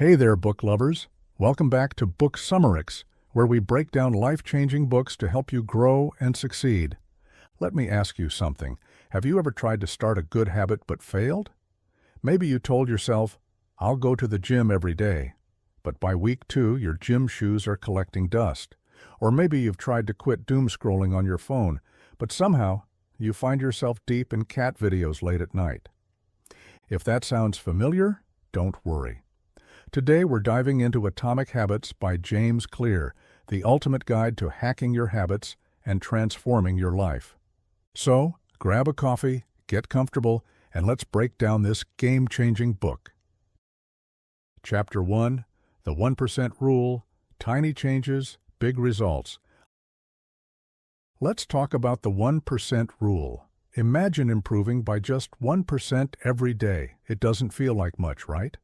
Hey there, book lovers. Welcome back to Book Summarix, where we break down life-changing books to help you grow and succeed. Let me ask you something. Have you ever tried to start a good habit but failed? Maybe you told yourself, I'll go to the gym every day. But by week 2, your gym shoes are collecting dust. Or maybe you've tried to quit doom scrolling on your phone, but somehow you find yourself deep in cat videos late at night. If that sounds familiar, don't worry. Today we're diving into Atomic Habits by James Clear, the ultimate guide to hacking your habits and transforming your life. So, grab a coffee, get comfortable, and let's break down this game-changing book. Chapter 1, The 1% Rule, Tiny Changes, Big Results. Let's talk about the 1% rule. Imagine improving by just 1% every day. It doesn't feel like much, right?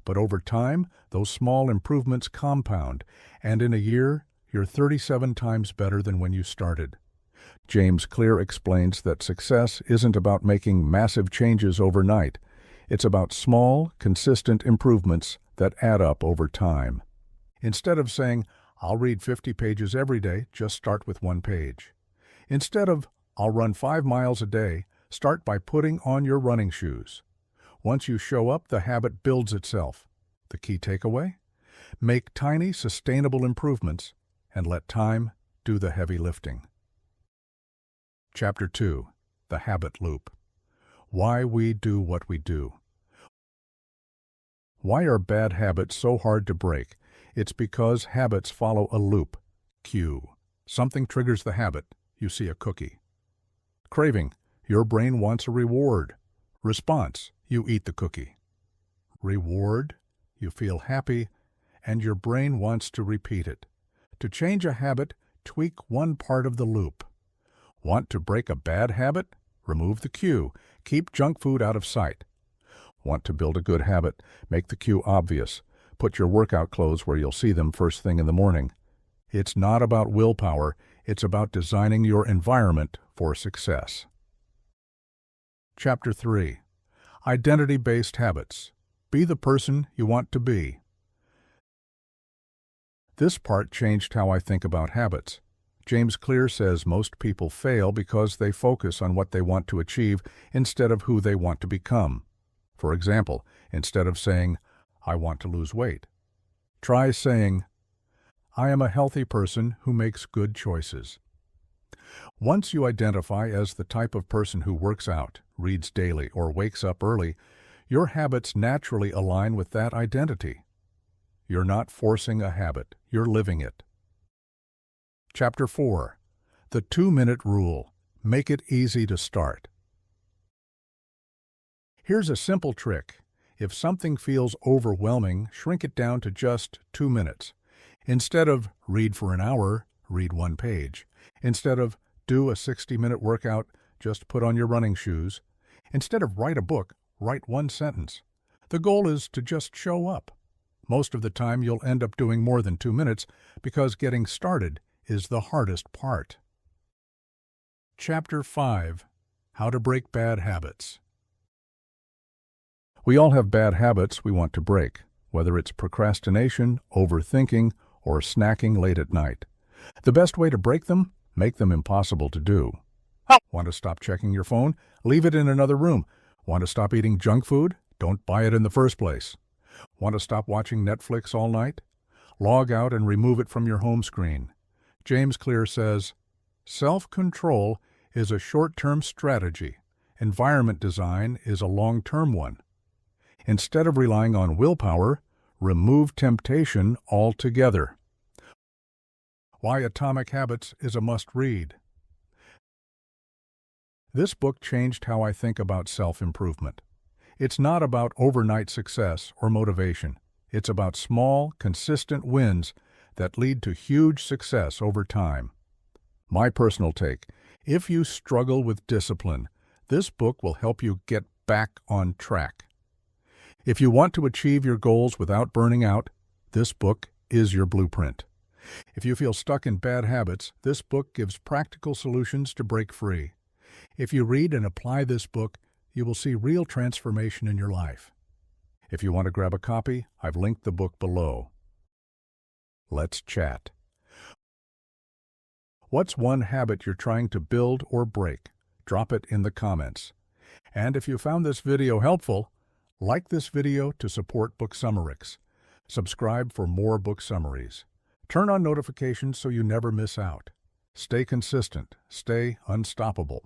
But over time, those small improvements compound, and in a year, you're 37 times better than when you started. James Clear explains that success isn't about making massive changes overnight. It's about small, consistent improvements that add up over time. Instead of saying, I'll read 50 pages every day, just start with 1 page. Instead of, I'll run 5 miles a day, start by putting on your running shoes. Once you show up, the habit builds itself. The key takeaway? Make tiny, sustainable improvements and let time do the heavy lifting. Chapter 2, The Habit Loop. Why we do what we do. Why are bad habits so hard to break? It's because habits follow a loop. Cue. Something triggers the habit. You see a cookie. Craving. Your brain wants a reward. Response. You eat the cookie. Reward. You feel happy, and your brain wants to repeat it. To change a habit, tweak one part of the loop. Want to break a bad habit? Remove the cue. Keep junk food out of sight. Want to build a good habit? Make the cue obvious. Put your workout clothes where you'll see them first thing in the morning. It's not about willpower. It's about designing your environment for success. Chapter 3. Identity-based habits. Be the person you want to be. This part changed how I think about habits. James Clear says most people fail because they focus on what they want to achieve instead of who they want to become. For example, instead of saying, I want to lose weight, try saying, I am a healthy person who makes good choices. Once you identify as the type of person who works out, reads daily, or wakes up early, your habits naturally align with that identity. You're not forcing a habit, you're living it. Chapter 4. The 2-minute Rule. Make it easy to start. Here's a simple trick. If something feels overwhelming, shrink it down to just 2 minutes. Instead of read for an hour, read 1 page. Instead of do a 60-minute workout, just put on your running shoes. Instead of write a book, write 1 sentence. The goal is to just show up. Most of the time you'll end up doing more than 2 minutes because getting started is the hardest part. Chapter 5. How to Break Bad Habits. We all have bad habits we want to break, whether it's procrastination, overthinking, or snacking late at night. The best way to break them? Make them impossible to do. Want to stop checking your phone? Leave it in another room. Want to stop eating junk food? Don't buy it in the first place. Want to stop watching Netflix all night? Log out and remove it from your home screen. James Clear says, self-control is a short-term strategy. Environment design is a long-term one. Instead of relying on willpower, remove temptation altogether. Why Atomic Habits is a must-read. This book changed how I think about self-improvement. It's not about overnight success or motivation. It's about small, consistent wins that lead to huge success over time. My personal take, if you struggle with discipline, this book will help you get back on track. If you want to achieve your goals without burning out, this book is your blueprint. If you feel stuck in bad habits, this book gives practical solutions to break free. If you read and apply this book, you will see real transformation in your life. If you want to grab a copy, I've linked the book below. Let's chat. What's one habit you're trying to build or break? Drop it in the comments. And if you found this video helpful, like this video to support Book Summarix. Subscribe for more book summaries. Turn on notifications so you never miss out. Stay consistent. Stay unstoppable.